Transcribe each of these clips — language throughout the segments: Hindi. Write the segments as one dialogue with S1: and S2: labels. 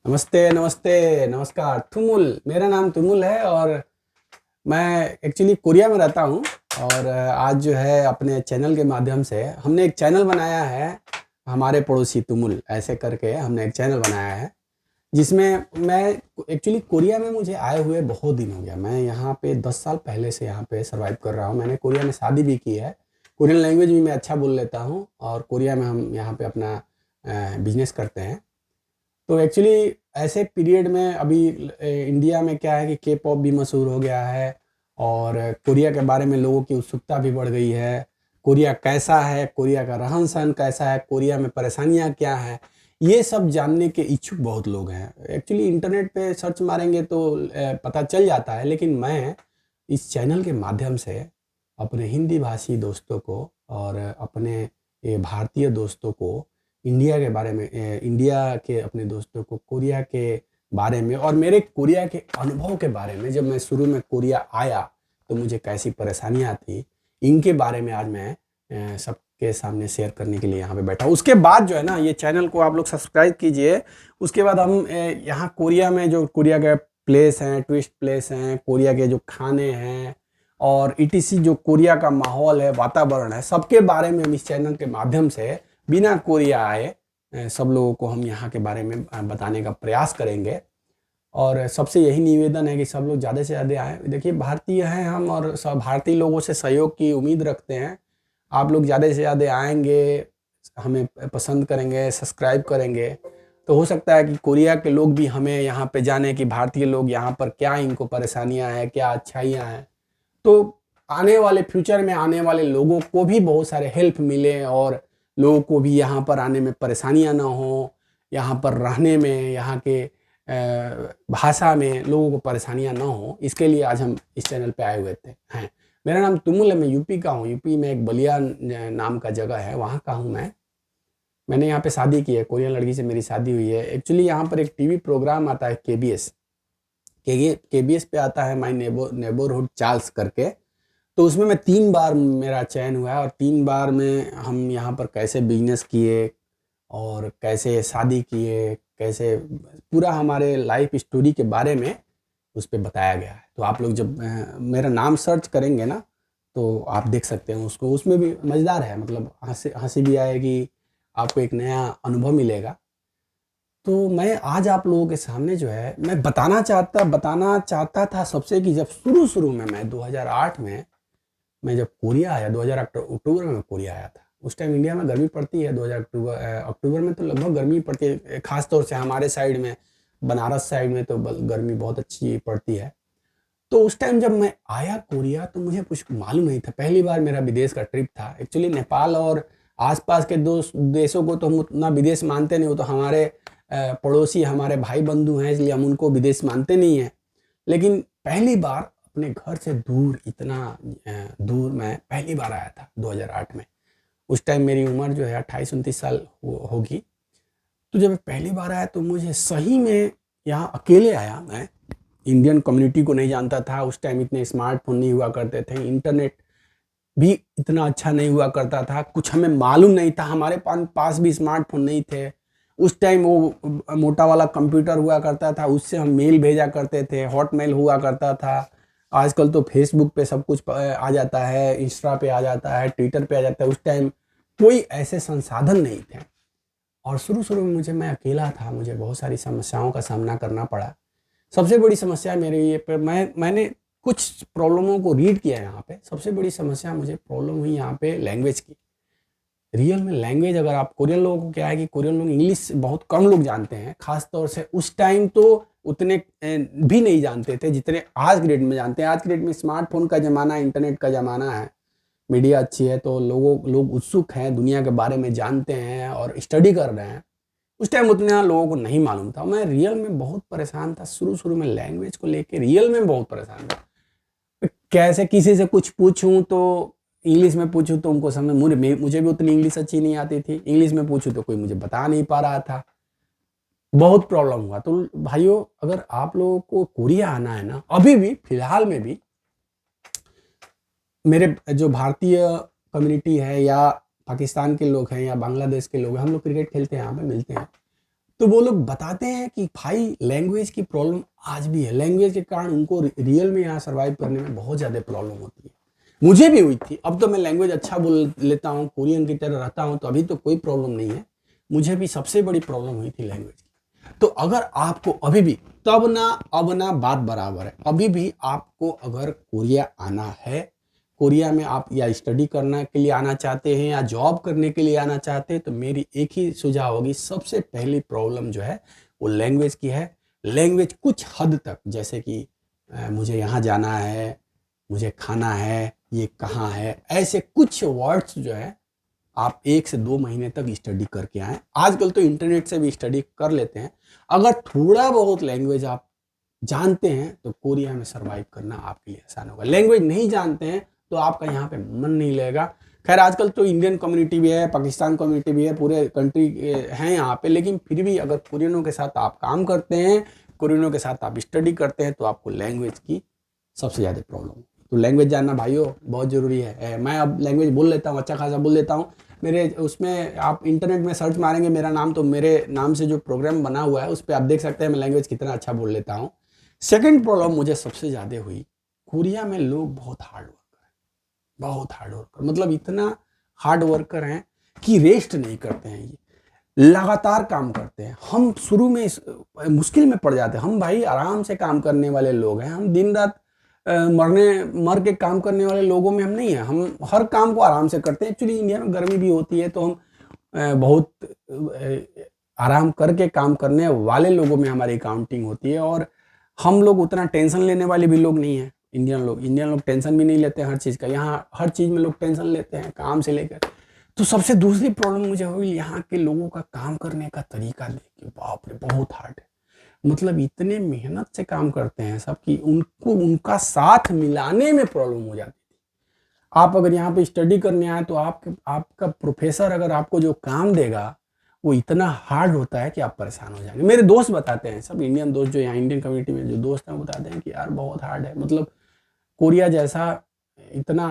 S1: नमस्ते, नमस्ते, नमस्कार। तुमुल, मेरा नाम तुमुल है और मैं एक्चुअली कोरिया में रहता हूँ। और आज जो है अपने चैनल के माध्यम से हमने एक चैनल बनाया है, हमारे पड़ोसी तुमुल ऐसे करके हमने एक चैनल बनाया है, जिसमें मैं एक्चुअली कोरिया में मुझे आए हुए बहुत दिन हो गया। मैं यहाँ पे 10 साल पहले से यहाँ पे सर्वाइव कर रहा हूँ। मैंने कोरिया में शादी भी की है। कोरियन लैंग्वेज भी मैं अच्छा बोल लेता हूँ और कोरिया में हम यहाँ पे अपना बिज़नेस करते हैं। तो एक्चुअली ऐसे पीरियड में अभी इंडिया में क्या है कि के पॉप भी मशहूर हो गया है और कोरिया के बारे में लोगों की उत्सुकता भी बढ़ गई है। कोरिया कैसा है, कोरिया का रहन सहन कैसा है, कोरिया में परेशानियां क्या हैं, ये सब जानने के इच्छुक बहुत लोग हैं। एक्चुअली इंटरनेट पे सर्च मारेंगे तो पता चल जाता है, लेकिन मैं इस चैनल के माध्यम से अपने हिंदी भाषी दोस्तों को और अपने भारतीय दोस्तों को इंडिया के बारे में इंडिया के अपने दोस्तों को कोरिया के बारे में और मेरे कोरिया के अनुभव के बारे में, जब मैं शुरू में कोरिया आया तो मुझे कैसी परेशानियां थी, इनके बारे में आज मैं सबके सामने शेयर करने के लिए यहाँ पे बैठा। उसके बाद जो है ना, ये चैनल को आप लोग सब्सक्राइब कीजिए। उसके बाद हम यहाँ कोरिया में जो कोरिया के प्लेस हैं, टूरिस्ट प्लेस हैं, कोरिया के जो खाने हैं और ईटीसी जो कोरिया का माहौल है, वातावरण है, सबके बारे में हम इस चैनल के माध्यम से बिना कोरिया आए सब लोगों को हम यहाँ के बारे में बताने का प्रयास करेंगे। और सबसे यही निवेदन है कि सब लोग ज़्यादा से ज़्यादा आएँ। देखिए, भारतीय हैं हम और सब भारतीय लोगों से सहयोग की उम्मीद रखते हैं। आप लोग ज़्यादा से ज़्यादा आएँगे, हमें पसंद करेंगे, सब्सक्राइब करेंगे, तो हो सकता है कि कोरिया के लोग भी हमें यहाँ पे जाने कि भारतीय लोग यहाँ पर क्या इनको परेशानियाँ हैं, क्या अच्छाइयाँ हैं। तो आने वाले फ्यूचर में आने वाले लोगों को भी बहुत सारे हेल्प मिले और लोगों को भी यहाँ पर आने में परेशानियाँ ना हो, यहाँ पर रहने में, यहाँ के भाषा में लोगों को परेशानियाँ ना हो, इसके लिए आज हम इस चैनल पे आए हुए थे हैं। मेरा नाम तुमुल है, मैं यूपी का हूँ। यूपी में एक बलिया नाम का जगह है, वहाँ का हूँ मैं। मैंने यहाँ पे शादी की है, कोरियन लड़की से मेरी शादी हुई है। एक्चुअली यहाँ पर एक टीवी प्रोग्राम आता है केबीएस, केबीएस पे आता है माई नेबरहुड चार्ल्स करके। तो उसमें मैं 3 बार मेरा चयन हुआ है और 3 बार में हम यहाँ पर कैसे बिजनेस किए और कैसे शादी किए, कैसे पूरा हमारे लाइफ स्टोरी के बारे में उस पे बताया गया है। तो आप लोग जब मेरा नाम सर्च करेंगे ना, तो आप देख सकते हैं उसको। उसमें भी मज़ेदार है, मतलब हंसी हंसी भी आएगी, आपको एक नया अनुभव मिलेगा। तो मैं आज आप लोगों के सामने जो है मैं बताना चाहता था सबसे, कि जब शुरू में मैं 2008 में मैं जब कोरिया आया, 2000 अक्टूबर में मैं कोरिया आया था। उस टाइम इंडिया में गर्मी पड़ती है, 2000 अक्टूबर में तो लगभग गर्मी पड़ती है, खास तौर से हमारे साइड में, बनारस साइड में तो गर्मी बहुत अच्छी पड़ती है। तो उस टाइम जब मैं आया कोरिया तो मुझे कुछ मालूम नहीं था, पहली बार मेरा विदेश का ट्रिप था। एक्चुअली नेपाल और आसपास के दो देशों को तो हम उतना विदेश मानते नहीं, वो तो हमारे पड़ोसी, हमारे भाई बंधु हैं, इसलिए हम उनको विदेश मानते नहीं हैं। लेकिन पहली बार अपने घर से दूर, इतना दूर मैं पहली बार आया था 2008 में। उस टाइम मेरी उम्र जो है 28-29 साल होगी। तो जब मैं पहली बार आया तो मुझे सही में, यहाँ अकेले आया मैं, इंडियन कम्युनिटी को नहीं जानता था। उस टाइम इतने स्मार्टफोन नहीं हुआ करते थे, इंटरनेट भी इतना अच्छा नहीं हुआ करता था, कुछ हमें मालूम नहीं था, हमारे पास भी स्मार्टफोन नहीं थे। उस टाइम वो मोटा वाला कंप्यूटर हुआ करता था, उससे हम मेल भेजा करते थे, हॉटमेल हुआ करता था। आजकल तो फेसबुक पे सब कुछ आ जाता है, इंस्टा पे आ जाता है, ट्विटर पे आ जाता है। उस टाइम कोई ऐसे संसाधन नहीं थे और शुरू में मैं अकेला था, मुझे बहुत सारी समस्याओं का सामना करना पड़ा। सबसे बड़ी समस्या मेरे ये पे, मैंने कुछ प्रॉब्लमों को रीड किया यहाँ पे। सबसे बड़ी समस्या मुझे प्रॉब्लम हुई यहाँ पे लैंग्वेज की। रियल में लैंग्वेज, अगर आप कोरियन लोगों को, क्या है कि कोरियन लोग इंग्लिश बहुत कम लोग जानते हैं, खास तौर से उस टाइम तो उतने भी नहीं जानते थे जितने आज की डेट में जानते हैं। आज की डेट में स्मार्टफोन का ज़माना, इंटरनेट का ज़माना है, मीडिया अच्छी है, तो लोग उत्सुक हैं, दुनिया के बारे में जानते हैं और स्टडी कर रहे हैं। उस टाइम उतना लोगों को नहीं मालूम था। मैं रियल में बहुत परेशान था, शुरू में लैंग्वेज को लेके रियल में बहुत परेशान था। कैसे किसी से कुछ पूछूं तो इंग्लिश में पूछूं तो उनको समझ, मुझे भी उतनी इंग्लिश अच्छी नहीं आती थी। इंग्लिश में पूछूं तो कोई मुझे बता नहीं पा रहा था, बहुत प्रॉब्लम हुआ। तो भाइयों, अगर आप लोगों को कोरिया आना है ना, अभी भी फिलहाल में भी मेरे जो भारतीय कम्युनिटी है या पाकिस्तान के लोग हैं या बांग्लादेश के लोग हैं, हम लोग क्रिकेट खेलते हैं, यहाँ पे मिलते हैं। तो वो लोग बताते हैं कि भाई लैंग्वेज की प्रॉब्लम आज भी है, लैंग्वेज के कारण उनको रियल में यहाँ सर्वाइव करने में बहुत ज़्यादा प्रॉब्लम होती है। मुझे भी हुई थी, अब तो मैं लैंग्वेज अच्छा बोल लेता हूँ, कोरियन की तरह रहता हूँ, तो अभी तो कोई प्रॉब्लम नहीं है। मुझे भी सबसे बड़ी प्रॉब्लम हुई थी लैंग्वेज की। तो अगर आपको अभी भी, तब ना अब ना बात बराबर है, अभी भी आपको अगर कोरिया आना है, कोरिया में आप या स्टडी करने के लिए आना चाहते हैं या जॉब करने के लिए आना चाहते हैं, तो मेरी एक ही सुझाव होगी, सबसे पहली प्रॉब्लम जो है वो लैंग्वेज की है। लैंग्वेज कुछ हद तक, जैसे कि मुझे यहाँ जाना है, मुझे खाना है, ये कहाँ है, ऐसे कुछ वर्ड्स जो है आप 1 से 2 महीने तक स्टडी करके आए। आजकल तो इंटरनेट से भी स्टडी कर लेते हैं। अगर थोड़ा बहुत लैंग्वेज आप जानते हैं तो कोरिया में सर्वाइव करना आपके लिए आसान होगा। लैंग्वेज नहीं जानते हैं तो आपका यहाँ पे मन नहीं लगेगा। खैर आजकल तो इंडियन कम्युनिटी भी है, पाकिस्तान कम्युनिटी भी है, पूरे कंट्री हैं यहाँ पे, लेकिन फिर भी अगर कोरियनों के साथ आप काम करते हैं, कोरियनों के साथ आप स्टडी करते हैं, तो आपको लैंग्वेज की सबसे ज़्यादा प्रॉब्लम। तो लैंग्वेज जानना भाइयों बहुत ज़रूरी है। मैं अब लैंग्वेज बोल लेता हूँ, अच्छा खासा बोल लेता हूँ। मेरे उसमें आप इंटरनेट में सर्च मारेंगे मेरा नाम, तो मेरे नाम से जो प्रोग्राम बना हुआ है उस पर आप देख सकते हैं मैं लैंग्वेज कितना अच्छा बोल लेता हूँ। सेकंड प्रॉब्लम मुझे सबसे ज़्यादा हुई, कोरिया में लोग बहुत हार्ड वर्कर हैं, बहुत हार्ड वर्कर, मतलब इतना हार्ड वर्कर हैं कि रेस्ट नहीं करते हैं, ये लगातार काम करते हैं। हम शुरू में मुश्किल में पड़ जाते हैं, हम भाई आराम से काम करने वाले लोग हैं, हम दिन रात मर के काम करने वाले लोगों में हम नहीं हैं। हम हर काम को आराम से करते हैं। एक्चुअली इंडिया में गर्मी भी होती है, तो हम बहुत आराम करके काम करने वाले लोगों में हमारी काउंटिंग होती है। और हम लोग उतना टेंशन लेने वाले भी लोग नहीं हैं। इंडियन लोग टेंशन भी नहीं लेते हैं हर चीज़ का। यहाँ हर चीज़ में लोग टेंशन लेते हैं, काम से लेकर। तो सबसे दूसरी प्रॉब्लम मुझे हुई यहाँ के लोगों का काम करने का तरीका देख के, बाप रे बहुत हार्ड है। मतलब इतने मेहनत से काम करते हैं सब कि उनको उनका साथ मिलाने में प्रॉब्लम हो जाती थी। आप अगर यहाँ पे स्टडी करने आए तो आपका प्रोफेसर अगर आपको जो काम देगा वो इतना हार्ड होता है कि आप परेशान हो जाएंगे। मेरे दोस्त बताते हैं, सब इंडियन दोस्त जो यहाँ इंडियन कम्युनिटी में जो दोस्त हैं बताते हैं कि यार बहुत हार्ड है। मतलब कोरिया जैसा इतना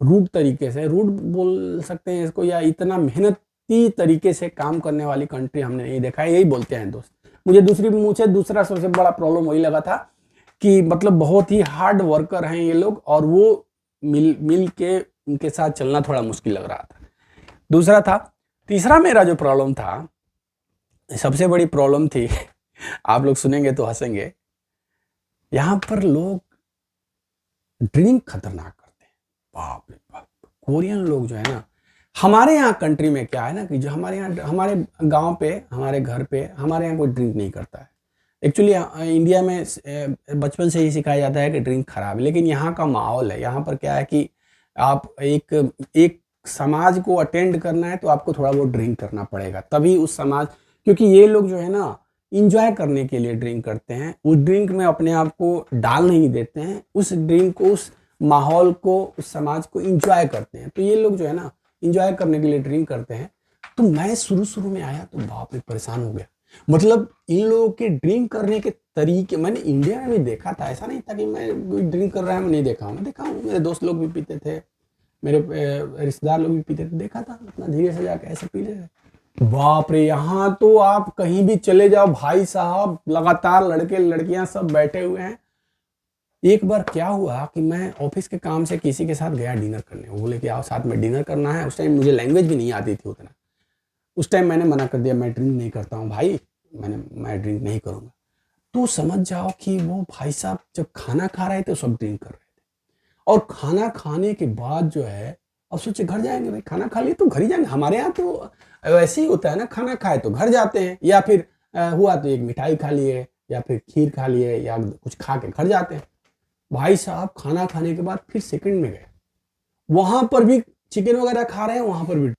S1: रूड तरीके से, रूड बोल सकते हैं इसको, या इतना मेहनती तरीके से काम करने वाली कंट्री हमने नहीं देखा है, यही बोलते हैं दोस्त। मुझे दूसरा सबसे बड़ा प्रॉब्लम वही लगा था कि मतलब बहुत ही हार्ड वर्कर हैं ये लोग, और वो मिल के उनके साथ चलना थोड़ा मुश्किल लग रहा था। दूसरा था, तीसरा मेरा जो प्रॉब्लम था, सबसे बड़ी प्रॉब्लम थी आप लोग सुनेंगे तो हंसेंगे, यहाँ पर लोग ड्रिंक खतरनाक करते हैं। बाप रे बाप, कोरियन लोग जो है ना, हमारे यहाँ कंट्री में क्या है ना कि जो हमारे यहाँ, हमारे गांव पे, हमारे घर पे, हमारे यहाँ कोई ड्रिंक नहीं करता है। एक्चुअली इंडिया में बचपन से ही सिखाया जाता है कि ड्रिंक खराब है, लेकिन यहाँ का माहौल है। यहाँ पर क्या है कि आप एक समाज को अटेंड करना है तो आपको थोड़ा बहुत ड्रिंक करना पड़ेगा, तभी उस समाज, क्योंकि ये लोग जो है ना इंजॉय करने के लिए ड्रिंक करते हैं। उस ड्रिंक में अपने आप को डाल नहीं देते हैं, उस ड्रिंक को, उस माहौल को, उस समाज को इंजॉय करते हैं। तो ये लोग जो है ना इंजॉय करने के लिए ड्रिंक करते हैं। तो मैं शुरू में आया तो बाप रे परेशान हो गया। मतलब इन लोगों के ड्रिंक करने के तरीके मैंने इंडिया में भी देखा था, ऐसा नहीं था कि मैं कोई ड्रिंक कर रहा है मैं नहीं देखा हूँ, मैं देखा हूँ, मेरे दोस्त लोग भी पीते थे, मेरे रिश्तेदार लोग भी पीते थे, देखा था, अपना धीरे से जाके ऐसे पी लेते। बाप रे, यहाँ तो आप कहीं भी चले जाओ भाई साहब, लगातार लड़के लड़कियां सब बैठे हुए हैं। एक बार क्या हुआ कि मैं ऑफिस के काम से किसी के साथ गया डिनर करने, वो बोले कि आओ साथ में डिनर करना है। उस टाइम मुझे लैंग्वेज भी नहीं आती थी उतना, उस टाइम मैंने मना कर दिया, मैं ड्रिंक नहीं करता हूँ भाई, मैं ड्रिंक नहीं करूँगा। तो समझ जाओ कि वो भाई साहब जब खाना खा रहे थे सब ड्रिंक कर रहे थे, और खाना खाने के बाद जो है, अब सोचे घर जाएंगे, भाई खाना खा लिए तो घर ही जाएंगे। हमारे यहाँ तो वैसे ही होता है ना, खाना खाए तो घर जाते हैं, या फिर हुआ तो एक मिठाई खा लिए, या फिर खीर खा लिए, या कुछ खा के घर जाते हैं। भाई साहब खाना खाने के बाद फिर सेकंड में गए, वहां पर भी चिकन वगैरह खा रहे हैं, वहां पर भी